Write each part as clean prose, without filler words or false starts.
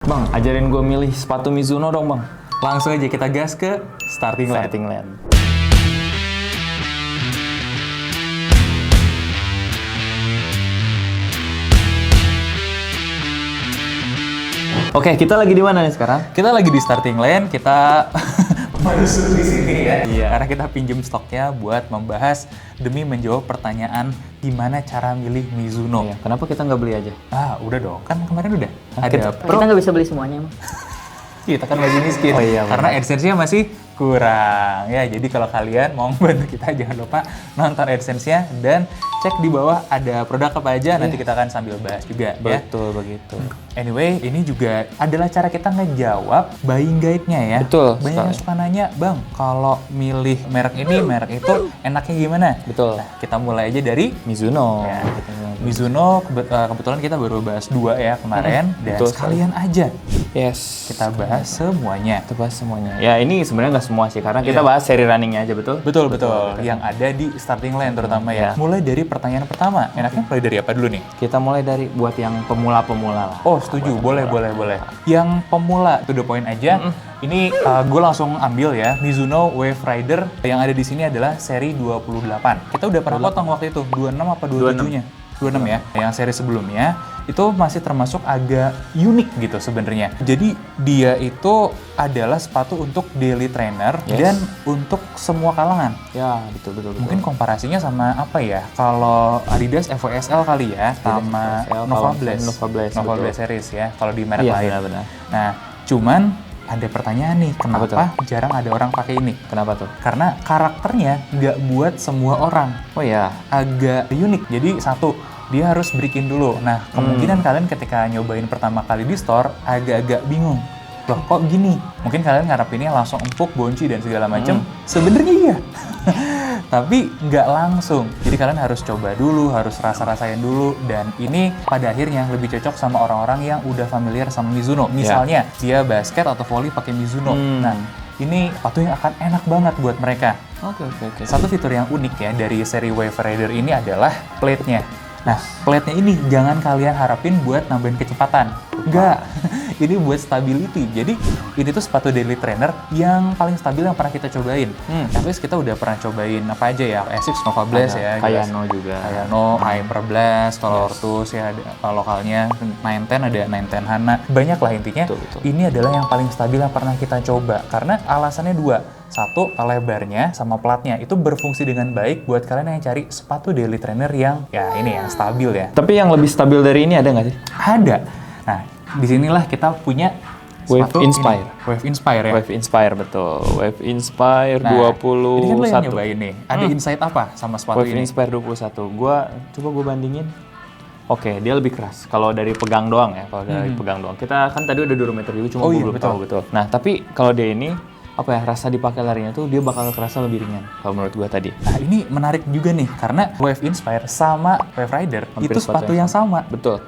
Bang, ajarin gue milih sepatu Mizuno dong, Bang. Langsung aja kita gas ke starting line. Starting line. Oke, kita lagi di mana nih sekarang? Kita lagi di starting line, kita baru di sini ya. Iya. Karena kita pinjem stoknya buat membahas demi menjawab pertanyaan gimana cara milih Mizuno. Iya, kenapa kita nggak beli aja? Udah dong, kan kemarin udah. Kita Kita nggak bisa beli semuanya emang. Kita kan masih miskin, Oh iya, karena AdSense-nya masih kurang. Ya, jadi kalau kalian mau bantu kita, jangan lupa nonton AdSense-nya dan cek di bawah ada produk apa aja, nanti kita akan sambil bahas juga ya. Betul, begitu. Anyway, ini juga adalah cara kita ngejawab buying guide-nya ya. Betul Banyak yang sekali. suka nanya, Bang, kalau milih merek ini, merek itu enaknya gimana? Betul. Nah, kita mulai aja dari Mizuno. ya, Mizuno, kebetulan kita baru bahas 2 ya kemarin, dan betul sekalian aja Yes. kita bahas semuanya. Kita bahas semuanya. Ya, ini sebenarnya nggak semua sih, karena kita bahas seri runningnya aja, betul? Betul. Yang ada di starting line terutama ya. Mulai dari pertanyaan pertama. Enaknya mulai dari apa dulu nih? Kita mulai dari buat yang pemula-pemula lah. Oh, setuju. Boleh. Yang pemula, to the point aja. Ini gue langsung ambil ya. Mizuno Wave Rider yang ada di sini adalah seri 28. Kita udah pernah potong waktu itu. 26 apa 27-nya? 26 ya. Yang seri sebelumnya itu masih termasuk agak unik gitu sebenarnya. Jadi dia itu adalah sepatu untuk daily trainer dan untuk semua kalangan. Ya, betul. Mungkin komparasinya sama apa ya? Kalau Adidas FWSL kali ya, sama FWSL, Nova kalau Blast. Nova betul. Blast series ya, kalau di merek Iya, lain. benar-benar. Nah, cuman ada pertanyaan nih, kenapa jarang ada orang pakai ini? Kenapa tuh? Karena karakternya nggak buat semua orang. Oh ya, Agak unik. Jadi satu, dia harus break-in dulu. Nah, kemungkinan kalian ketika nyobain pertama kali di store, agak-agak bingung. Loh, kok gini? Mungkin kalian ngarepinnya langsung empuk, bonci, dan segala macem. Sebenarnya iya. Tapi nggak langsung. Jadi kalian harus coba dulu, harus rasa-rasain dulu. Dan ini pada akhirnya lebih cocok sama orang-orang yang udah familiar sama Mizuno. Misalnya, dia basket atau volley pakai Mizuno. Nah, ini sepatu yang akan enak banget buat mereka. Oke. Satu fitur yang unik ya dari seri Wave Rider ini adalah plate-nya. Nah, plate-nya ini jangan kalian harapin buat nambahin kecepatan. Enggak. Ini buat stability. Jadi, ini tuh sepatu daily trainer yang paling stabil yang pernah kita cobain. At least kita udah pernah cobain apa aja ya. Asics, Nova Blast ya. Kayano juga. Kayano, Hyper Blast, kalau Ortus ya ada lokalnya 910, ada 910 Hana. Banyak lah intinya. Betul. Ini adalah yang paling stabil yang pernah kita coba. Karena alasannya 2. Satu, lebarnya sama platnya itu berfungsi dengan baik buat kalian yang cari sepatu daily trainer yang ya ini yang stabil ya. Tapi yang lebih stabil dari ini ada nggak sih? Ada. Nah, disinilah kita punya Wave sepatu Inspire. ini. Wave Inspire ya. Wave Inspire, betul. Wave Inspire Nah, 21. ini kan lo yang nyobain nih. Ada insight apa sama sepatu Wave ini? Inspire 21. Coba gue bandingin. Oke, dia lebih keras. Kalau dari pegang doang ya, Kita kan tadi udah durometer juga, cuma gue belum tahu betul. Nah, tapi kalau dia ini apa ya, rasa dipakai larinya tuh dia bakal kerasa lebih ringan kalau menurut gue tadi. Nah, ini menarik juga nih karena Wave Inspire sama Wave Rider Hampir itu sepatu yang sama. Betul.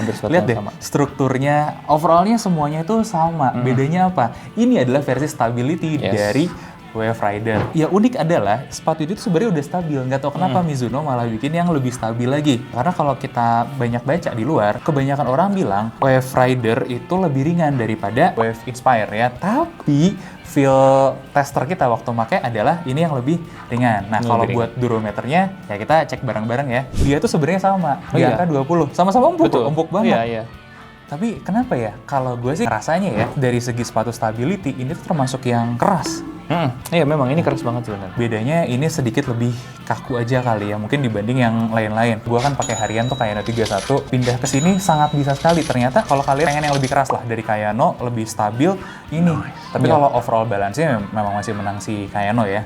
Hampir sepatu Lihat yang deh, sama. strukturnya, overallnya semuanya itu sama. Bedanya apa? Ini adalah versi stability dari Wave Rider. Ya unik adalah sepatu itu sebenarnya udah stabil. Nggak tahu kenapa Mizuno malah bikin yang lebih stabil lagi. Karena kalau kita banyak baca di luar, kebanyakan orang bilang Wave Rider itu lebih ringan daripada Wave Inspire ya. Tapi feel tester kita waktu pakai adalah ini yang lebih ringan. Nah, kalau buat durometernya ya kita cek bareng-bareng ya. Dia tuh sebenarnya sama, di angka 20. Sama-sama empuk, empuk banget. Iya. Tapi kenapa ya? Kalau gue sih rasanya ya dari segi sepatu stability ini tuh termasuk yang keras. Iya, memang ini keras banget sebenarnya. Bedanya ini sedikit lebih kaku aja kali ya, mungkin dibanding yang lain-lain. Gua kan pakai harian tuh Kayano 31, pindah ke sini sangat bisa sekali. Ternyata kalau kalian pengen yang lebih keras lah dari Kayano, lebih stabil ini. Tapi kalau overall balance-nya memang masih menang si Kayano ya.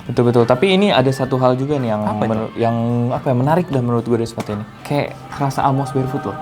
Betul. Tapi ini ada satu hal juga nih yang Apa menarik dah menurut gue dari sepatu ini. Kayak kerasa Amos barefoot loh.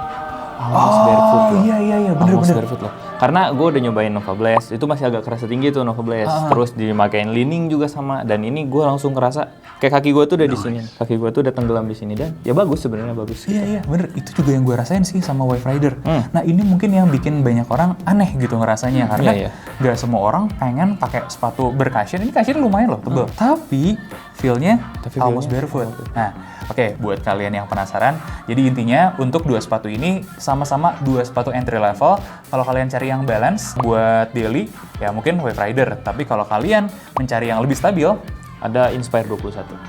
Barefoot loh. Iya, Amos bener-bener. barefoot loh. Karena gue udah nyobain Nova Blast, itu masih agak kerasa tinggi tuh Nova Blast. Terus dimakein leaning juga sama, dan ini gue langsung kerasa kayak kaki gue tuh udah di sini. Kaki gue tuh udah tenggelam di sini, dan ya bagus sebenarnya, bagus. Iya, bener. Itu juga yang gue rasain sih sama Wave Rider. Nah, ini mungkin yang bikin banyak orang aneh gitu ngerasanya. Karena nggak semua orang pengen pakai sepatu bercushion. Ini cushion lumayan loh, tebel. Tapi feel-nya Tapi almost feel-nya barefoot. Nah, oke, buat kalian yang penasaran, jadi intinya untuk dua sepatu ini sama-sama dua sepatu entry level. Kalau kalian cari yang balance buat daily, ya mungkin Wave Rider. Tapi kalau kalian mencari yang lebih stabil, Ada Inspire 21.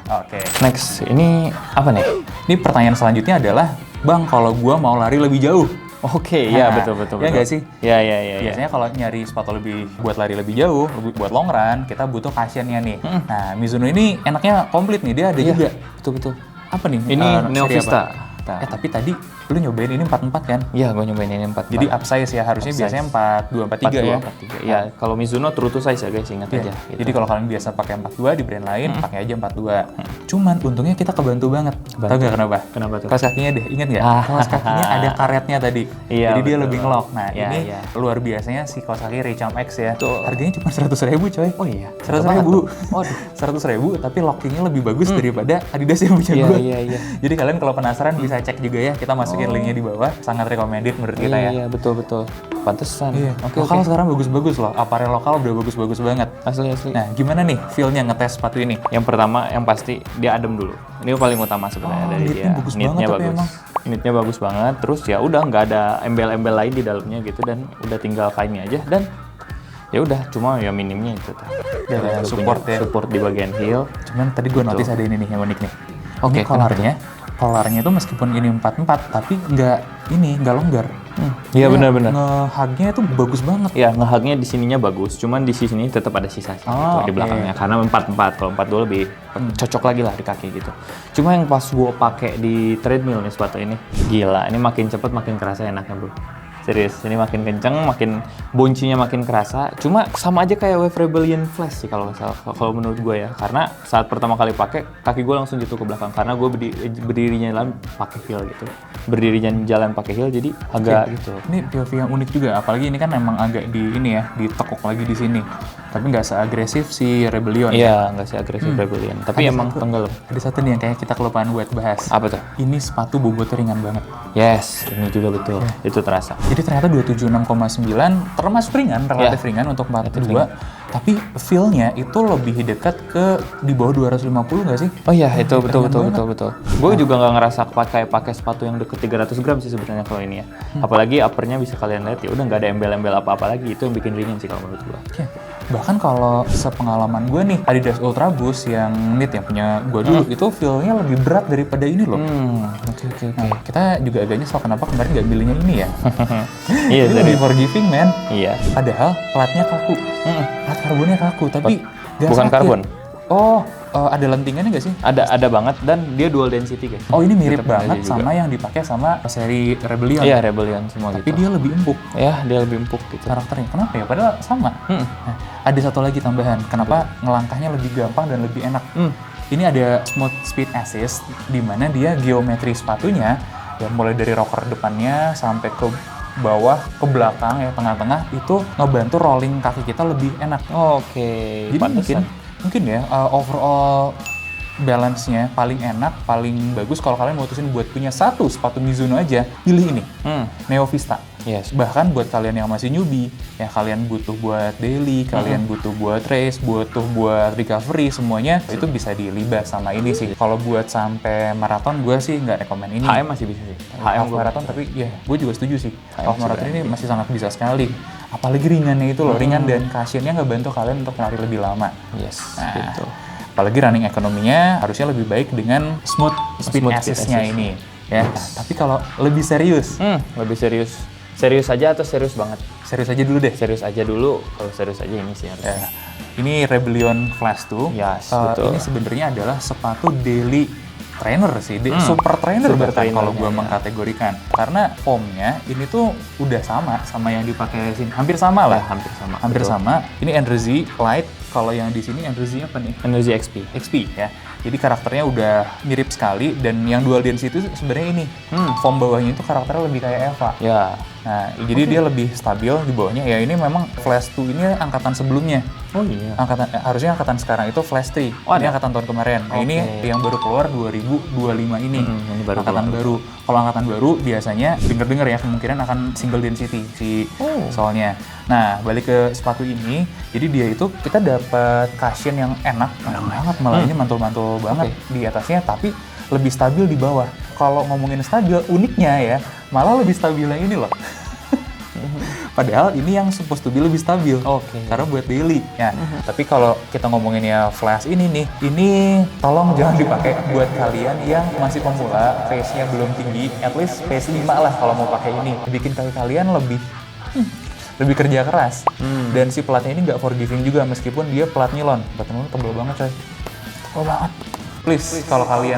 oke. Next, ini apa nih? Ini pertanyaan selanjutnya adalah, Bang, kalau gua mau lari lebih jauh, Oke, ya Nah, betul. ya nggak sih? Ya, ya, ya. biasanya kalau nyari sepatu lebih buat lari lebih jauh, buat long run, kita butuh cushionnya nih. Nah, Mizuno ini enaknya komplit nih, dia ada juga. Betul. Apa nih? Ini Neo seri Vista. apa? Tapi tadi lu nyobain ini 44 kan? Iya, gue nyobain ini 4. Jadi upsize ya, harusnya Upsize. biasanya 42, 43 ya. 43. Ya, kalau Mizuno true to size ya guys, ingat Iya. aja. Gitu. Jadi kalau kalian biasa pakai 42 di brand lain, pakai aja 42. Cuman untungnya kita kebantu banget. Tahu gak kenapa? Kenapa tuh? Kaos kakinya deh, ingat nggak? Ah. Kaos kakinya ada karetnya tadi. Iya, Jadi dia betul. lebih ngelok. Nah, Iya, ini iya. luar biasanya si kaos kaki Raycam X ya. Betul. Harganya cuma 100.000 coy. Oh iya. 100.000. Waduh. 100.000 tapi lockingnya lebih bagus daripada Adidas yang punya Iya, gue. iya. Jadi kalian kalau penasaran bisa cek juga ya. Kita masukin linknya di bawah. Sangat recommended menurut kita ya. Iya, betul. Pantesan. Iya. Oke. Lokal sekarang bagus-bagus loh. Apparel lokal udah bagus-bagus banget. Asli. Nah, gimana nih feel-nya ngetes sepatu ini? Yang pertama, yang pasti dia adem dulu. Ini paling utama sebenarnya dari knitnya dia. bagus Knitnya banget tapi bagus. emang. Knitnya bagus banget. Terus ya udah nggak ada embel-embel lain di dalamnya gitu dan udah tinggal kainnya aja dan ya udah cuma ya minimnya itu tuh. Ya, Lu support punya ya. Support di bagian heel. Cuman tadi gue notice ada ini nih yang unik nih. Oke, Ini collarnya itu meskipun ini 44 tapi nggak longgar. Iya, Dia benar-benar. Nge-hugnya itu bagus banget. Ya, ngehugnya di sininya bagus, cuman di sini tetap ada sisa gitu Oh, di oke. belakangnya. Karena 44, kalau 42 lebih cocok lagi lah di kaki gitu. Cuma yang pas gua pakai di treadmill nih sepatu ini, gila, ini makin cepet makin kerasa enaknya bro. Serius, ini makin kenceng, makin boncinya makin kerasa. Cuma sama aja kayak Wave Rebellion Flash sih kalau nggak salah, kalau menurut gue ya. Karena saat pertama kali pakai, kaki gue langsung jatuh ke belakang. Karena gue berdirinya jalan pakai heel gitu. Berdirinya jalan pakai heel, jadi agak gitu. Ini POV yang unik juga, apalagi ini kan emang agak ditekuk lagi di sini. Tapi nggak seagresif si Rebellion. Iya, nggak sih agresif Rebellion. Tapi emang tenggelam. Ada satu nih yang kayak kita kelupaan buat bahas. Apa tuh? Ini sepatu bobotnya ringan banget. Yes, ini juga betul. Itu terasa. Jadi ternyata 276,9 termasuk ringan, relatif ringan untuk 42. Tapi feel-nya itu lebih dekat ke di bawah 250 nggak sih? Oh iya, itu betul. ringan Gue juga nggak ngerasa pakai sepatu yang deket 300 gram sih sebenarnya kalau ini ya. Apalagi uppernya bisa kalian lihat ya udah nggak ada embel-embel apa-apa lagi. Itu yang bikin ringan sih kalau menurut gue. Oke. Bahkan kalau sepengalaman gue nih, Adidas Ultra Boost yang knit yang punya gue dulu, itu feel-nya lebih berat daripada ini loh. Oke. Nah, kita juga agak nyesel kenapa kemarin nggak milihnya ini ya. Iya, Ini jadi lebih forgiving, man. iya. Padahal platnya kaku. Plat karbonnya kaku, tapi nggak Bukan sakit. karbon. Oh, ada lentingannya nggak sih? Ada banget dan dia dual density guys. Oh, ini mirip Tetap banget ada juga. sama yang dipakai sama seri Rebellion. Iya, Rebellion semua Tapi gitu. dia lebih empuk Ya, dia lebih empuk gitu. karakternya. Kenapa ya? Padahal sama. Nah, ada satu lagi tambahan. Kenapa ngelangkahnya lebih gampang dan lebih enak? Ini ada Smooth Speed Assist, di mana dia geometri sepatunya, ya mulai dari rocker depannya sampai ke bawah, ke belakang, ya tengah-tengah, itu ngebantu rolling kaki kita lebih enak. Oke. Jadi Pantesan. mungkin ya overall balance-nya paling enak, paling bagus kalau kalian mutusin buat punya satu sepatu Mizuno aja, pilih ini, Neo Vista. Yes. Bahkan buat kalian yang masih newbie, ya kalian butuh buat daily, kalian butuh buat race, butuh buat recovery, semuanya itu bisa dilibas sama ini sih. Kalau buat sampai maraton, gue sih nggak rekomen ini. HM masih bisa sih. Half maraton, tapi ya gue juga setuju sih. Half masih maraton ini masih sangat bisa sekali. Apalagi ringannya itu loh, ringan dan cushionnya nggak bantu kalian untuk lari lebih lama. Yes, Nah, gitu. apalagi running ekonominya harusnya lebih baik dengan Smooth Speed Smooth Speed Assist-nya Assist. ini. Ya, tapi kalau lebih serius, Lebih serius. Serius aja atau serius banget? serius aja dulu deh. Serius aja dulu. Kalau serius aja ini sih harusnya. Ya, ini Rebellion Flash 2. Yes, betul. Ini sebenarnya adalah sepatu daily trainer sih, super trainer Super bahkan trainer, kalau gue ya. mengkategorikan. Karena foamnya ini tuh udah sama yang dipakai sini, hampir sama lah. Ya, hampir sama, Hampir betul. sama. Ini Energy Light. Kalau yang di sini Energy apa nih? Energy XP. XP ya. Jadi karakternya udah mirip sekali dan yang dual density itu sebenarnya ini. Foam bawahnya itu karakternya lebih kayak Eva. Ya. Nah, jadi dia lebih stabil di bawahnya. Ya ini memang Flash 2 ini angkatan sebelumnya. Oh iya. Harusnya angkatan sekarang itu Flash 3. Oh, Ini ada? angkatan tahun kemarin. Nah, ini Oke. yang baru keluar 2025 ini. ini baru angkatan keluar. baru. Kalau angkatan baru biasanya denger-denger ya kemungkinan akan single density si soalnya. Nah, balik ke sepatu ini, jadi dia itu kita dapat cushion yang enak banget, malah ini mantul-mantul banget di atasnya, tapi lebih stabil di bawah. Kalau ngomongin stabil, uniknya ya, malah lebih stabil yang ini loh. Padahal ini yang supposed to be lebih stabil, karena buat daily. Ya, tapi kalau kita ngomongin ya flash ini nih, ini tolong jangan dipakai buat kalian yang masih pemula, pace-nya belum tinggi, at least pace 5 lah kalau mau pakai ini. Bikin kaki kalian lebih kerja keras. Dan si platnya ini nggak forgiving juga, meskipun dia plat nilon. Platnya tebel banget coy. Tebel banget. Please, kalau kalian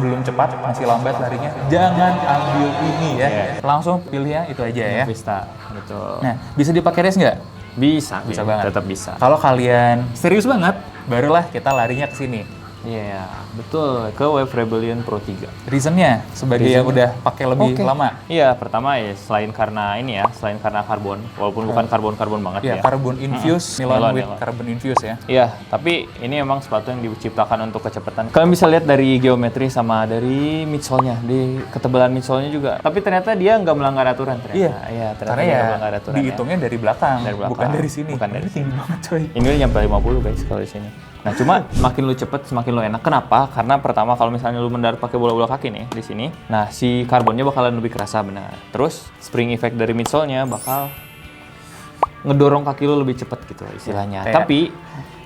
belum cepat, masih lambat larinya, jangan ambil ini ya. Langsung pilihnya itu aja ya. Vista, betul. Nah, bisa dipakai race nggak? Bisa banget. Tetap bisa. Kalau kalian serius banget, barulah kita larinya ke sini. Iya, betul. Ke Wave Rebellion Pro 3. Reasonnya sebagai yang udah pakai lebih lama. Iya, pertama ya selain karena ini ya, selain karena karbon, walaupun bukan karbon banget ya. Carbon infused, nilon with carbon infused ya. Iya, tapi ini emang sepatu yang diciptakan untuk kecepatan. Kalian bisa lihat dari geometri sama dari midsole-nya, di ketebalan midsole-nya juga. Tapi ternyata dia nggak melanggar aturan ternyata. Iya, ternyata karena dia ya nggak melanggar aturan. Dihitungnya dari belakang, bukan dari sini. Bukan dari tinggi banget coy. Ini udah nyampe 50 guys kalau di sini. Nah, cuma semakin lu cepet, semakin lu enak. Kenapa? Karena pertama kalau misalnya lu mendarat pakai bola-bola kaki nih di sini, nah si karbonnya bakalan lebih kerasa benar. Terus spring effect dari midsole-nya bakal ngedorong kaki lu lebih cepet gitu istilahnya. Tapi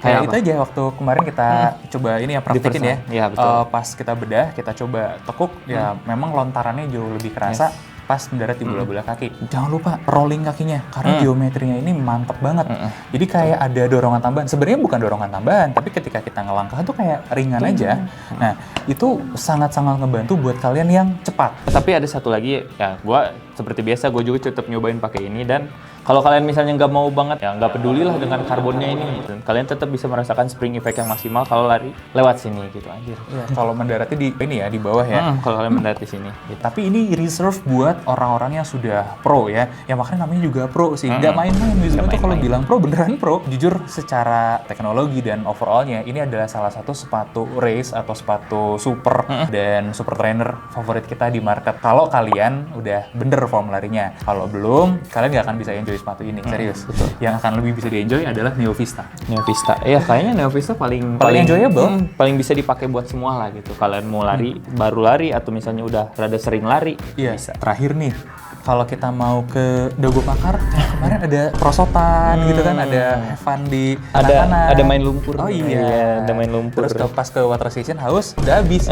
kayak itu aja waktu kemarin kita coba ini ya praktekin ya. Iya, betul. Pas kita bedah, kita coba tekuk ya memang lontarannya jauh lebih kerasa. Pas mendarat di bola-bola kaki. Jangan lupa rolling kakinya karena geometrinya ini mantep banget. Jadi kayak ada dorongan tambahan. Sebenarnya bukan dorongan tambahan, tapi ketika kita ngelangkah tuh kayak ringan aja. Nah, itu sangat-sangat ngebantu buat kalian yang cepat. Tapi ada satu lagi ya, gua seperti biasa gue juga tetap nyobain pakai ini, dan kalau kalian misalnya nggak mau banget ya nggak peduli lah dengan karbonnya ini, dan kalian tetap bisa merasakan spring effect yang maksimal kalau lari lewat sini gitu aja. Ya, kalau mendaratnya di ini ya di bawah ya. Kalau kalian mendarat di sini. Gitu. Tapi ini reserve buat orang-orang yang sudah pro ya. Ya makanya namanya juga pro sih. Nggak main-main. Mizuno tuh kalau bilang pro beneran pro. Jujur secara teknologi dan overallnya ini adalah salah satu sepatu race atau sepatu super dan super trainer favorit kita di market. Kalau kalian udah bener form larinya. Kalau belum, kalian nggak akan bisa enjoy sepatu ini. Serius. Betul. Yang akan lebih bisa di-enjoy adalah Neo Vista. Neo Vista. Iya, kayaknya Neo Vista paling enjoyable. Paling bisa dipakai buat semua lah gitu. Kalian mau lari, baru lari, atau misalnya udah rada sering lari, bisa. Terakhir nih, kalau kita mau ke Dago Pakar, kemarin ada prosotan gitu kan, ada have fun di anak-anak. Ada main lumpur. Oh iya, ada main lumpur. Terus pas ke water station haus, udah habis.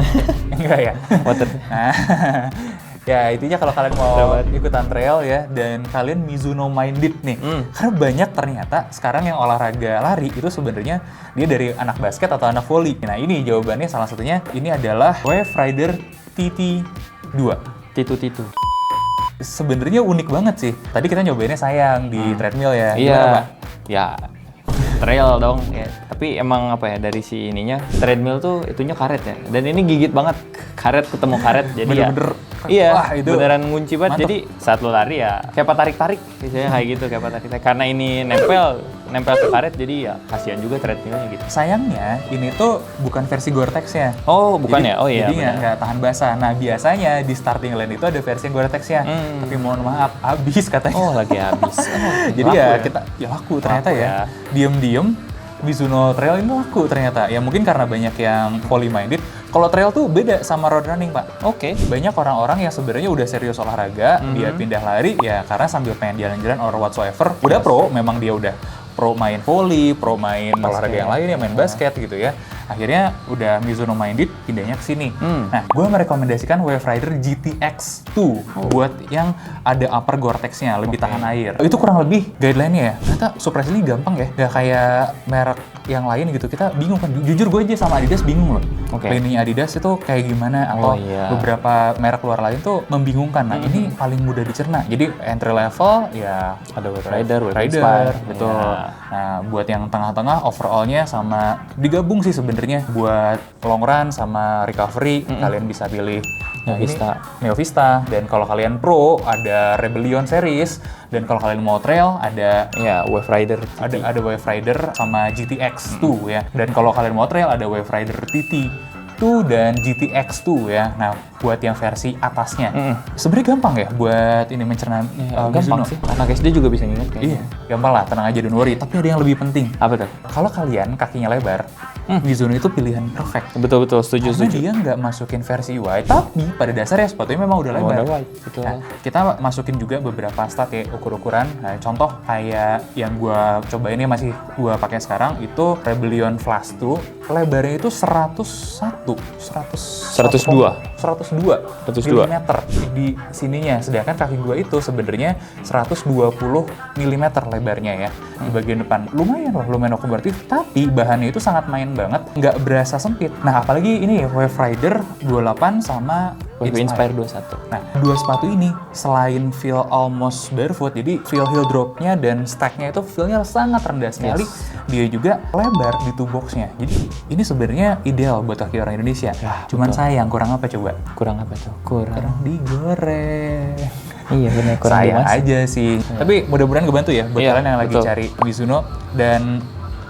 Enggak ya? Water. Nah, ya intinya kalau kalian mau ikutan trail ya, dan kalian Mizuno minded nih, karena banyak ternyata sekarang yang olahraga lari itu sebenarnya dia dari anak basket atau anak volley. Nah ini jawabannya salah satunya ini adalah Wave Rider TT2. Titu. Sebenarnya unik banget sih. Tadi kita nyobainnya sayang di treadmill ya. Iya. Gimana, Pak? Ya trail dong ya. Tapi emang apa ya, dari si ininya treadmill tuh itunya karet ya. Dan ini gigit banget. Karet ketemu karet jadi bener-bener, iya, wah, itu beneran ngunci banget. mantep. Jadi saat lo lari ya kayak tarik-tarik misalnya kayak gitu, kayak tarik-tarik. Karena ini nempel ke karet jadi ya kasihan juga treadmillnya gitu. Sayangnya ini tuh bukan versi Gore-Tex-nya. Oh, bukan ya? Oh iya. Jadi nggak tahan basah. Nah biasanya di starting line itu ada versi Gore-Tex-nya. Tapi mohon maaf, habis katanya. Oh, lagi habis. Jadi kita laku ternyata ya. Diem-diem Mizuno Trail ini laku ternyata. Ya mungkin karena banyak yang volley minded. Kalau trail tuh beda sama road running, Pak. Oke. Banyak orang-orang yang sebenarnya udah serius olahraga, dia pindah lari ya karena sambil pengen jalan-jalan or whatsoever. Udah pro, memang dia udah pro main volley, pro main olahraga yang lain, ya main basket gitu ya. Akhirnya udah Mizuno minded, pindahnya ke sini. Nah, gue merekomendasikan Wave Rider GTX2 buat yang ada upper Gore-Tex-nya, lebih tahan air. Itu kurang lebih guideline-nya ya. Ternyata surprisingly gampang ya, gak kayak merek yang lain gitu. Kita bingung kan, jujur gue aja sama Adidas bingung loh. Lininya Adidas itu kayak gimana, atau beberapa merek luar lain tuh membingungkan. Nah, ini paling mudah dicerna. Jadi entry level ya ada Wave Rider, betul. Nah, buat yang tengah-tengah overall-nya sama digabung sih sebenarnya buat long run sama recovery, kalian bisa pilih Neo Vista. Dan kalau kalian pro ada Rebellion series, dan kalau kalian mau trail ada Wave Rider ada Wave Rider sama GTX2 ya. Dan kalau kalian mau trail ada Wave Rider TT2 dan GTX2 ya. Nah, buat yang versi atasnya. Sebenarnya gampang ya buat ini mencerna Gampang Mizuno. sih. Anak SD juga bisa nginget kayaknya. Iya, gampang lah, tenang aja, don't worry. Tapi ada yang lebih penting. Apa tuh? Kalau kalian kakinya lebar, Mizuno itu pilihan perfect. Betul, setuju, Karena dia nggak masukin versi wide, tapi pada dasarnya sepatunya memang udah lebar. Udah wide, betul. Nah, kita masukin juga beberapa stat ya, ukur-ukuran. Nah, contoh kayak yang gua cobain ini masih gua pakai sekarang itu Rebellion Flash 2, lebarnya itu 102 mm di sininya, sedangkan kaki gua itu sebenarnya 120 mm lebarnya ya di bagian depan. Lumayan akomodatif, tapi bahannya itu sangat main banget, nggak berasa sempit. Nah, apalagi ini Wave Rider 28 sama Inspire 21. Nah, dua sepatu ini selain feel almost barefoot, jadi feel heel dropnya dan stacknya itu feelnya sangat rendah sekali. Dia juga lebar di toe boxnya. Jadi ini sebenarnya ideal buat kaki orang Indonesia. Cuman sayang, kurang apa coba? Kurang apa tuh? Kurang digoreng. Iya benar, kurang Sayang dimasak. aja sih. Tapi mudah-mudahan kebantu ya buat Iya, kalian yang lagi betul. cari Mizuno. Dan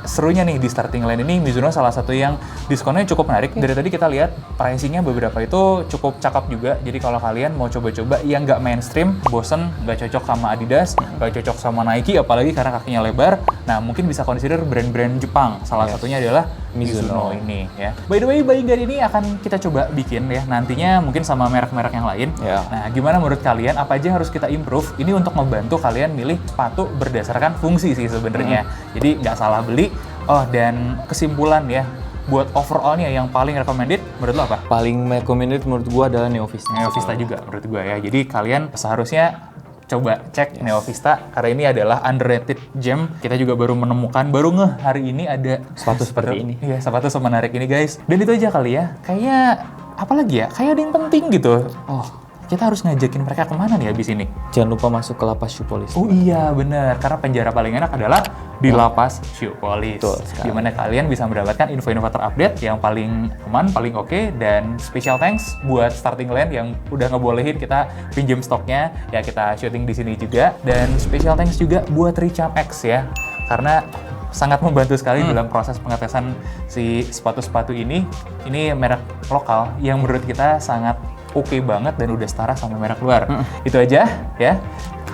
serunya nih di starting line ini Mizuno salah satu yang diskonnya cukup menarik. Dari tadi kita lihat pricingnya beberapa itu cukup cakep juga. Jadi kalau kalian mau coba-coba yang nggak mainstream, bosen, nggak cocok sama Adidas, nggak cocok sama Nike, apalagi karena kakinya lebar, nah mungkin bisa consider brand-brand Jepang. Salah satunya adalah Mizuno ini ya. By the way, buying guide ini akan kita coba bikin ya nantinya mungkin sama merek-merek yang lain. Ya. Nah, gimana menurut kalian? Apa aja yang harus kita improve? Ini untuk membantu kalian milih sepatu berdasarkan fungsi sih sebenarnya. Jadi nggak salah beli. Oh, dan kesimpulan ya, buat overallnya yang paling recommended menurut lo apa? Paling recommended menurut gua adalah Neo Vista. Neo Vista juga menurut gue ya. Jadi kalian seharusnya coba cek Neo Vista karena ini adalah underrated gem. Kita juga baru menemukan, baru ngeh hari ini ada Sepatu seperti ini. Iya, sepatu semenarik ini guys. Dan itu aja kali ya. Kayak apa lagi ya? Kayak ada yang penting gitu. Oh, kita harus ngajakin mereka kemana nih habis ini? Jangan lupa masuk ke Lapas Shoe Police. Oh iya bener, karena penjara paling enak adalah di Lapas Shoe Police. Betul sekali. Dimana kalian bisa mendapatkan info-info terupdate yang paling aman, paling oke. Dan special thanks buat Starting Line yang udah ngebolehin kita pinjam stoknya. Ya kita syuting di sini juga. Dan special thanks juga buat Richam X ya. Karena sangat membantu sekali dalam proses pengetesan si sepatu-sepatu ini. Ini merek lokal yang menurut kita sangat oke banget dan udah setara sama merek luar. Itu aja ya.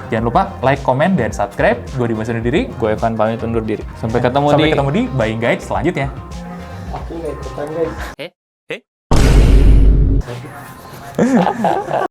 Jangan lupa like, comment, dan subscribe. Gue Dimas undur diri. Gue Evan pamit undur diri. Sampai ketemu di Buying Guide selanjutnya. Aku nggak ikutan guys.